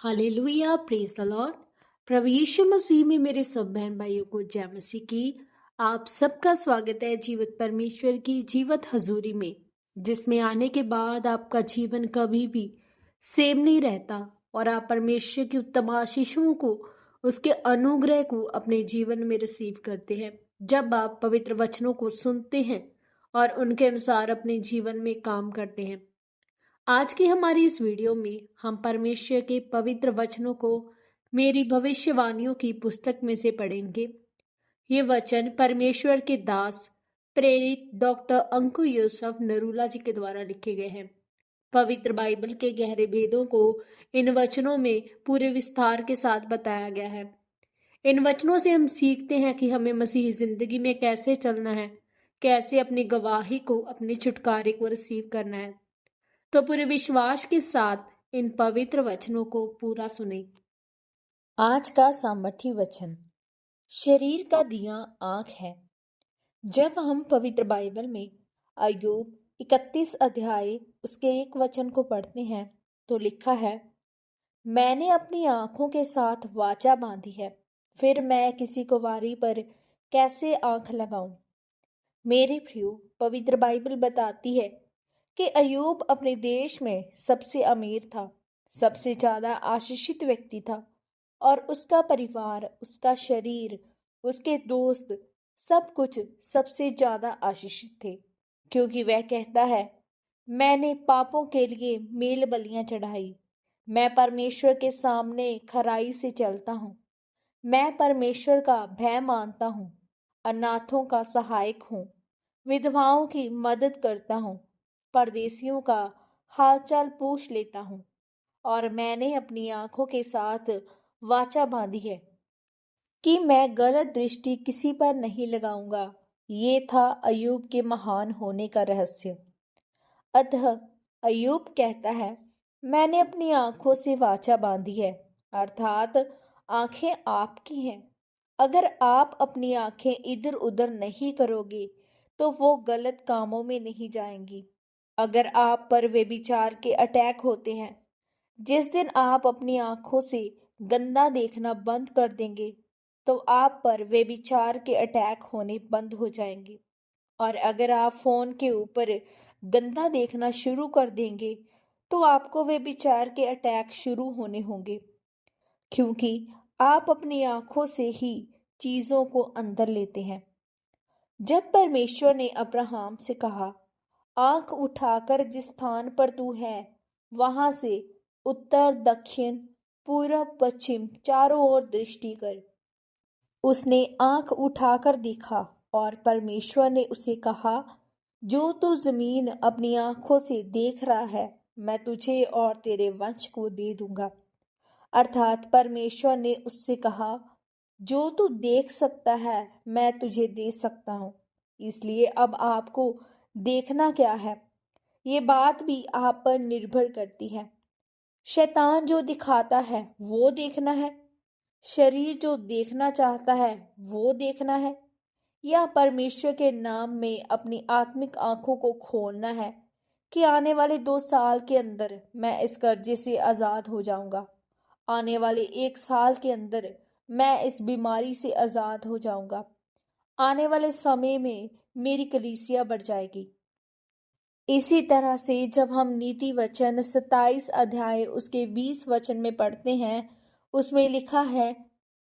Hallelujah, praise the lord. प्रभु यीशु मसीह में मेरे सब बहन भाइयों को जय मसीह की। आप सबका स्वागत है जीवित परमेश्वर की जीवत हजूरी में, जिसमें आने के बाद आपका जीवन कभी भी सेम नहीं रहता और आप परमेश्वर की उत्तम आशीषों को, उसके अनुग्रह को अपने जीवन में रिसीव करते हैं। जब आप पवित्र वचनों को सुनते हैं और उनके अनुसार अपने जीवन में काम करते हैं। आज की हमारी इस वीडियो में हम परमेश्वर के पवित्र वचनों को मेरी भविष्यवाणियों की पुस्तक में से पढ़ेंगे। ये वचन परमेश्वर के दास प्रेरित डॉक्टर अंकु यूसुफ नरूला जी के द्वारा लिखे गए हैं। पवित्र बाइबल के गहरे भेदों को इन वचनों में पूरे विस्तार के साथ बताया गया है। इन वचनों से हम सीखते हैं कि हमें मसीही जिंदगी में कैसे चलना है, कैसे अपनी गवाही को, अपने छुटकारे को रिसीव करना है। तो पूरे विश्वास के साथ इन पवित्र वचनों को पूरा सुने। आज का सामर्थी वचन, शरीर का दिया आंख है। जब हम पवित्र बाइबल में अय्यूब 31 अध्याय उसके 1 वचन को पढ़ते हैं तो लिखा है, मैंने अपनी आंखों के साथ वाचा बांधी है, फिर मैं किसी कुंवारी पर कैसे आंख लगाऊं। मेरे प्रियो, पवित्र बाइबल बताती है कि अय्यूब अपने देश में सबसे अमीर था, सबसे ज्यादा आशीषित व्यक्ति था और उसका परिवार, उसका शरीर, उसके दोस्त, सब कुछ सबसे ज्यादा आशीषित थे, क्योंकि वह कहता है, मैंने पापों के लिए मेल बलियां चढ़ाई, मैं परमेश्वर के सामने खराई से चलता हूँ, मैं परमेश्वर का भय मानता हूँ, अनाथों का सहायक हूँ, विधवाओं की मदद करता हूँ, परदेशियों का हालचाल पूछ लेता हूँ, और मैंने अपनी आंखों के साथ वाचा बांधी है कि मैं गलत दृष्टि किसी पर नहीं लगाऊंगा। ये था अय्यूब के महान होने का रहस्य। अतः अय्यूब कहता है, मैंने अपनी आंखों से वाचा बांधी है, अर्थात आंखें आपकी हैं। अगर आप अपनी आंखें इधर उधर नहीं करोगे तो वो गलत कामों में नहीं जाएंगी। अगर आप पर व्यभिचार के अटैक होते हैं, जिस दिन आप अपनी आंखों से गंदा देखना बंद कर देंगे तो आप पर व्यभिचार के अटैक होने बंद हो जाएंगे। और अगर आप फोन के ऊपर गंदा देखना शुरू कर देंगे तो आपको व्यभिचार के अटैक शुरू होने होंगे, क्योंकि आप अपनी आंखों से ही चीजों को अंदर लेते हैं। जब परमेश्वर ने अब्राहम से कहा, आंख उठाकर जिस स्थान पर तू है वहां से उत्तर, दक्षिण, पूरब, पश्चिम चारों ओर दृष्टि कर, उसने आंख उठाकर देखा और परमेश्वर ने उसे कहा, जो तू जमीन अपनी आंखों से देख रहा है, मैं तुझे और तेरे वंश को दे दूंगा। अर्थात परमेश्वर ने उससे कहा, जो तू देख सकता है मैं तुझे दे सकता हूं। इसलिए अब आपको देखना क्या है, ये बात भी आप पर निर्भर करती है। शैतान जो दिखाता है वो देखना है, शरीर जो देखना चाहता है वो देखना है, या परमेश्वर के नाम में अपनी आत्मिक आंखों को खोलना है कि आने वाले 2 साल के अंदर मैं इस कर्जे से आजाद हो जाऊंगा, आने वाले 1 साल के अंदर मैं इस बीमारी से आजाद हो जाऊंगा, आने वाले समय में मेरी कलीसिया बढ़ जाएगी। इसी तरह से जब हम नीति वचन 27 अध्याय उसके 20 वचन में पढ़ते हैं, उसमें लिखा है,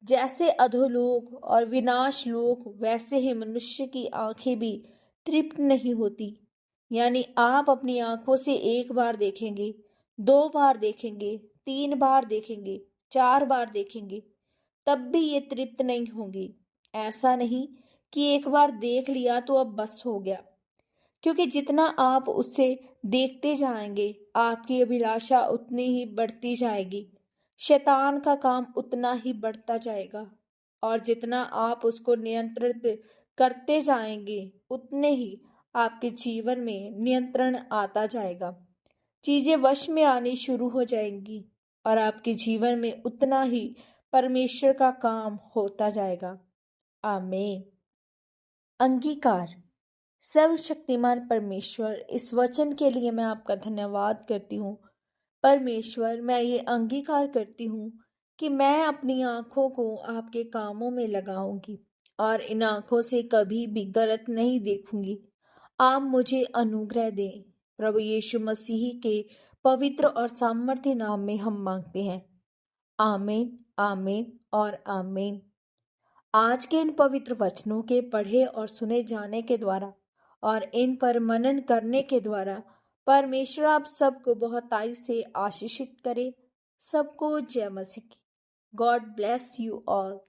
जैसे अधोलोक और विनाश लोक वैसे ही मनुष्य की आंखें भी तृप्त नहीं होती। यानी आप अपनी आंखों से 1 बार देखेंगे, 2 बार देखेंगे, 3 बार देखेंगे, 4 बार देखेंगे, तब भी ये तृप्त नहीं होंगी। ऐसा नहीं कि 1 बार देख लिया तो अब बस हो गया, क्योंकि जितना आप उससे देखते जाएंगे आपकी अभिलाषा उतनी ही बढ़ती जाएगी, शैतान का काम उतना ही बढ़ता जाएगा, और जितना आप उसको नियंत्रित करते जाएंगे उतने ही आपके जीवन में नियंत्रण आता जाएगा, चीजें वश में आनी शुरू हो जाएंगी और आपके जीवन में उतना ही परमेश्वर का काम होता जाएगा। आमीन। अंगीकार। सर्वशक्तिमान परमेश्वर, इस वचन के लिए मैं आपका धन्यवाद करती हूँ परमेश्वर, मैं ये अंगीकार करती हूँ कि मैं अपनी आँखों को आपके कामों में लगाऊंगी और इन आँखों से कभी भी गलत नहीं देखूंगी। आप मुझे अनुग्रह दें। प्रभु यीशु मसीह के पवित्र और सामर्थ्य नाम में हम मांगते हैं। आमीन, आमीन और आमीन। आज के इन पवित्र वचनों के पढ़े और सुने जाने के द्वारा और इन पर मनन करने के द्वारा परमेश्वर आप सबको बहुताई से आशीषित करे। सबको जय मसीह की। God bless you all.